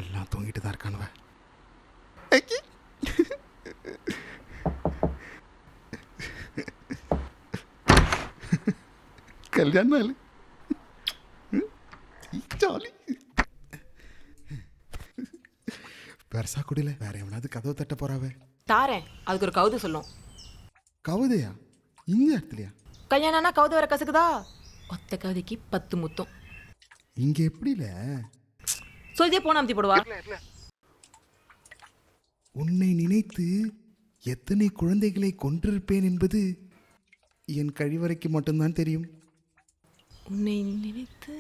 எல்லாம் தூங்கிட்டு தான் இருக்கானுவ. கல்யாண நாள் ஜாலி. பெருசா குடியில வேற எவனாவது கதவு தட்ட போறாவ. தாரேன், அதுக்கு ஒரு கவுது சொல்லும். கவுதையா? இந்த இடத்துலயா? கல்யாணம்னா கவுது வர கசக்குதா? ஒத்த கவுதிக்கு 10 முத்தம். இங்க எப்படில சொல்லியே போன அமுத்தி போடுவா. உன்னை நினைத்து எத்தனை குழந்தைகளை கொன்றிருப்பேன் என்பது என் கழிவறைக்கு மட்டும்தான் தெரியும். உன்னை நினைத்து